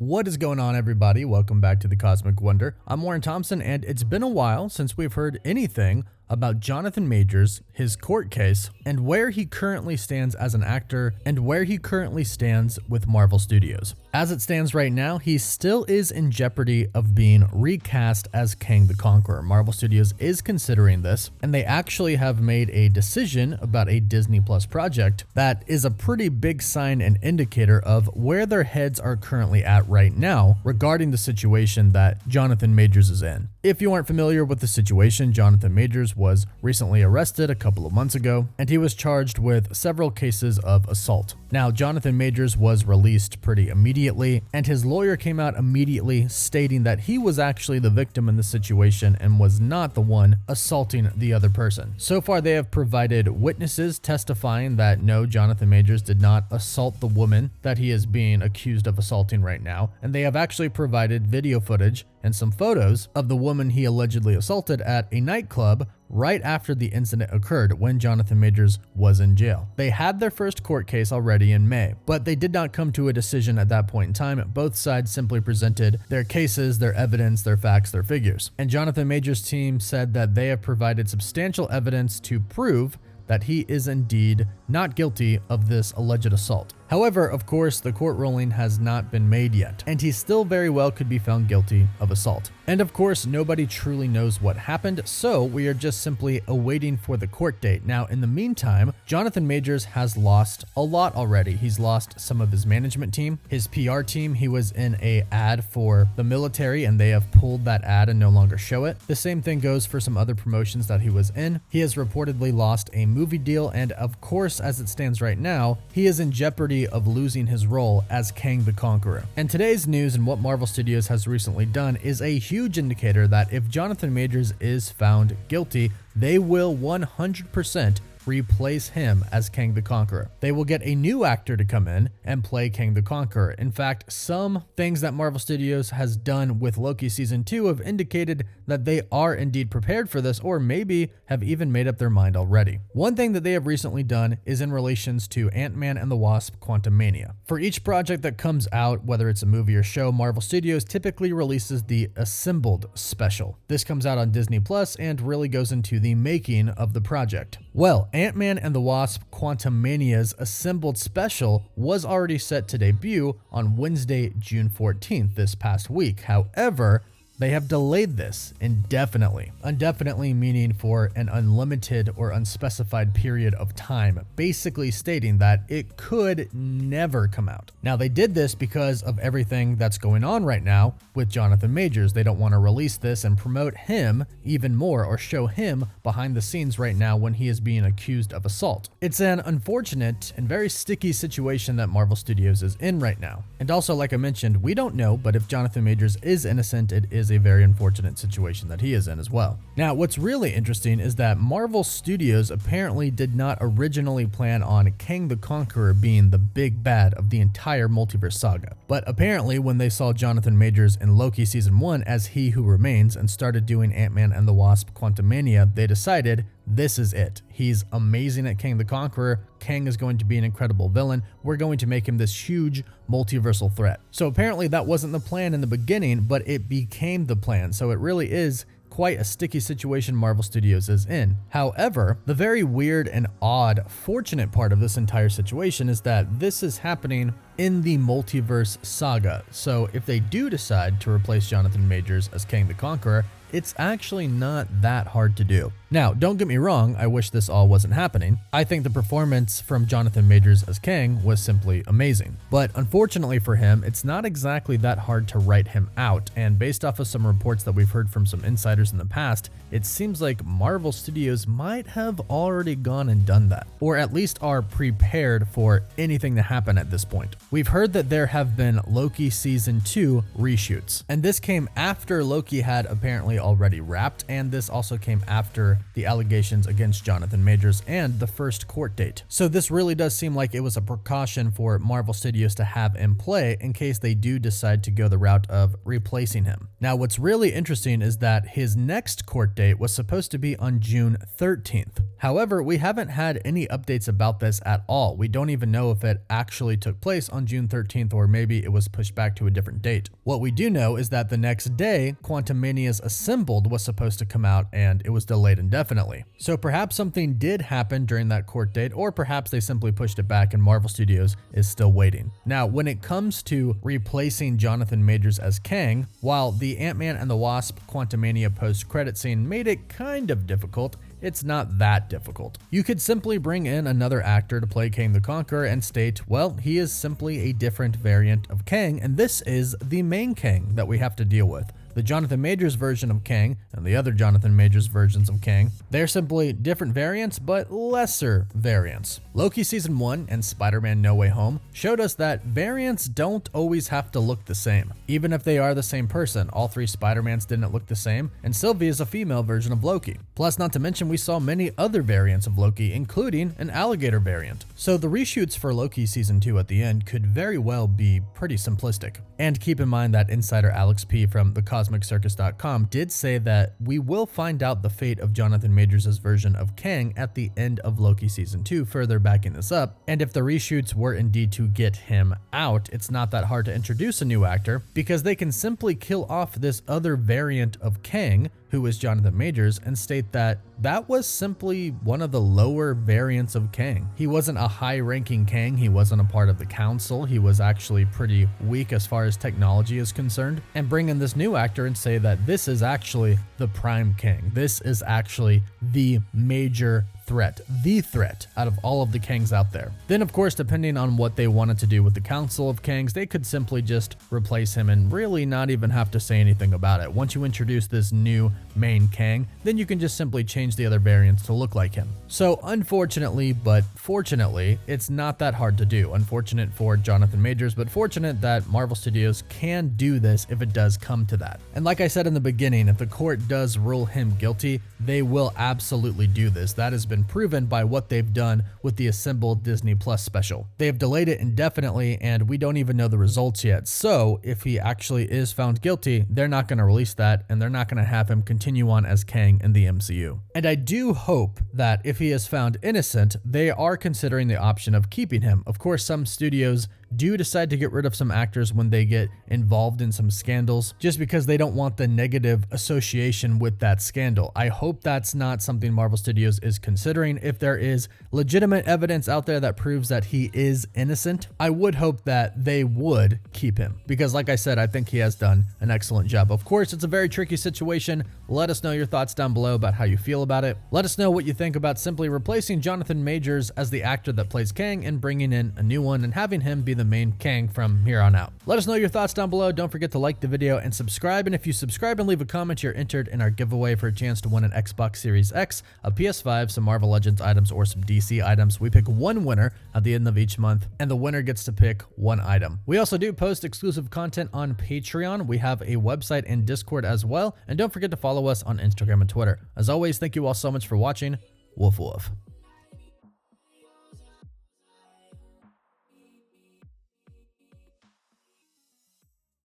What is going on, everybody? Welcome back to the Cosmic Wonder. I'm Warren Thompson, and it's been a while since we've heard anything about Jonathan Majorss, his court case, and where he currently stands as an actor and where he currently stands with Marvel Studios. As it stands right now, he still is in jeopardy of being recast as Kang the Conqueror. Marvel Studios is considering this, and they actually have made a decision about a Disney Plus project that is a pretty big sign and indicator of where their heads are currently at right now regarding the situation that Jonathan Majorss is in. If you aren't familiar with the situation, Jonathan Majorss was recently arrested a couple of months ago, and he was charged with several cases of assault. Now, Jonathan Majorss was released pretty immediately, and his lawyer came out immediately stating that he was actually the victim in the situation and was not the one assaulting the other person. So far, they have provided witnesses testifying that no, Jonathan Majorss did not assault the woman that he is being accused of assaulting right now, and they have actually provided video footage and some photos of the woman he allegedly assaulted at a nightclub right after the incident occurred when Jonathan Majorss was in jail. They had their first court case already in May, but they did not come to a decision at that point in time. Both sides simply presented their cases, their evidence, their facts, their figures. And Jonathan Majorss' team said that they have provided substantial evidence to prove that he is indeed not guilty of this alleged assault. However, of course, the court ruling has not been made yet, and he still very well could be found guilty of assault. And of course, nobody truly knows what happened, so we are just simply awaiting for the court date. Now, in the meantime, Jonathan Majorss has lost a lot already. He's lost some of his management team, his PR team. He was in an ad for the military, and they have pulled that ad and no longer show it. The same thing goes for some other promotions that he was in. He has reportedly lost a movie deal, and of course, as it stands right now, he is in jeopardy of losing his role as Kang the Conqueror. And today's news and what Marvel Studios has recently done is a huge indicator that if Jonathan Majorss is found guilty, they will 100% replace him as Kang the Conqueror. They will get a new actor to come in and play Kang the Conqueror. In fact, some things that Marvel Studios has done with Loki Season 2 have indicated that they are indeed prepared for this, or maybe have even made up their mind already. One thing that they have recently done is in relations to Ant-Man and the Wasp: Quantumania. For each project that comes out, whether it's a movie or show, Marvel Studios typically releases the Assembled special. This comes out on Disney Plus and really goes into the making of the project. Well, Ant-Man and the Wasp: Quantumania's Assembled special was already set to debut on Wednesday, June 14th this past week. However, they have delayed this indefinitely. Indefinitely meaning for an unlimited or unspecified period of time, basically stating that it could never come out. Now, they did this because of everything that's going on right now with Jonathan Majorss. They don't want to release this and promote him even more or show him behind the scenes right now when he is being accused of assault. It's an unfortunate and very sticky situation that Marvel Studios is in right now. And also, like I mentioned, we don't know, but if Jonathan Majorss is innocent, it is a very unfortunate situation that he is in as well. Now, what's really interesting is that Marvel Studios apparently did not originally plan on Kang the Conqueror being the big bad of the entire multiverse saga. But apparently, when they saw Jonathan Majorss in Loki Season 1 as He Who Remains and started doing Ant-Man and the Wasp: Quantumania, they decided this is it. He's amazing at Kang the Conqueror. Kang is going to be an incredible villain. We're going to make him this huge multiversal threat. So apparently that wasn't the plan in the beginning, but it became the plan. So it really is quite a sticky situation Marvel Studios is in. However, the very weird and odd, fortunate part of this entire situation is that this is happening in the multiverse saga. So if they do decide to replace Jonathan Majorss as Kang the Conqueror, it's actually not that hard to do. Now, don't get me wrong, I wish this all wasn't happening. I think the performance from Jonathan Majorss as Kang was simply amazing. But unfortunately for him, it's not exactly that hard to write him out, and based off of some reports that we've heard from some insiders in the past, it seems like Marvel Studios might have already gone and done that, or at least are prepared for anything to happen at this point. We've heard that there have been Loki Season 2 reshoots, and this came after Loki had apparently already wrapped, and this also came after the allegations against Jonathan Majors and the first court date. So this really does seem like it was a precaution for Marvel Studios to have in play in case they do decide to go the route of replacing him. Now, what's really interesting is that his next court date was supposed to be on June 13th. However, we haven't had any updates about this at all. We don't even know if it actually took place on June 13th or maybe it was pushed back to a different date. What we do know is that the next day, Quantumania's Assembled was supposed to come out and it was delayed indefinitely. So perhaps something did happen during that court date, or perhaps they simply pushed it back and Marvel Studios is still waiting. Now, when it comes to replacing Jonathan Majors as Kang, while the Ant-Man and the Wasp Quantumania post-credit scene made it kind of difficult, it's not that difficult. You could simply bring in another actor to play Kang the Conqueror and state, well, he is simply a different variant of Kang, and this is the main Kang that we have to deal with. The Jonathan Majors version of Kang and the other Jonathan Majors versions of Kang, they're simply different variants, but lesser variants. Loki Season 1 and Spider-Man No Way Home showed us that variants don't always have to look the same. Even if they are the same person, all three Spider-Mans didn't look the same, and Sylvie is a female version of Loki. Plus, not to mention, we saw many other variants of Loki, including an alligator variant. So the reshoots for Loki Season 2 at the end could very well be pretty simplistic. And keep in mind that insider Alex P. from thecosmiccircus.com did say that we will find out the fate of Jonathan Majors' version of Kang at the end of Loki Season 2, further backing this up. And if the reshoots were indeed to get him out, it's not that hard to introduce a new actor, because they can simply kill off this other variant of Kang, who is Jonathan Majors, and state that that was simply one of the lower variants of Kang. He wasn't a high-ranking Kang, he wasn't a part of the council, he was actually pretty weak as far as technology is concerned, and bring in this new actor and say that this is actually the prime Kang. This is actually the major threat, the threat out of all of the Kangs out there. Then of course, depending on what they wanted to do with the Council of Kangs, they could simply just replace him and really not even have to say anything about it. Once you introduce this new main Kang, then you can just simply change the other variants to look like him. So unfortunately, but fortunately, it's not that hard to do. Unfortunate for Jonathan Majors, but fortunate that Marvel Studios can do this if it does come to that. And like I said in the beginning, if the court does rule him guilty, they will absolutely do this. That has been proven by what they've done with the Assembled Disney Plus special. They have delayed it indefinitely, and we don't even know the results yet. So if he actually is found guilty, they're not going to release that, and they're not going to have him continue on as Kang in the MCU. And I do hope that if he is found innocent, they are considering the option of keeping him. Of course, some studios do decide to get rid of some actors when they get involved in some scandals, just because they don't want the negative association with that scandal. I hope that's not something Marvel Studios is considering. If there is legitimate evidence out there that proves that he is innocent, I would hope that they would keep him, because like I said, I think he has done an excellent job. Of course, it's a very tricky situation. Let us know your thoughts down below about how you feel about it. Let us know what you think about simply replacing Jonathan Majors as the actor that plays Kang and bringing in a new one and having him be the main Kang from here on out. Let us know your thoughts down below. Don't forget to like the video and subscribe. And if you subscribe and leave a comment, you're entered in our giveaway for a chance to win an Xbox Series X, a PS5, some Marvel Legends items, or some DC items. We pick one winner at the end of each month, and the winner gets to pick one item. We also do post exclusive content on Patreon. We have a website and Discord as well. And don't forget to follow us on Instagram and Twitter. As always, thank you all so much for watching. Woof woof.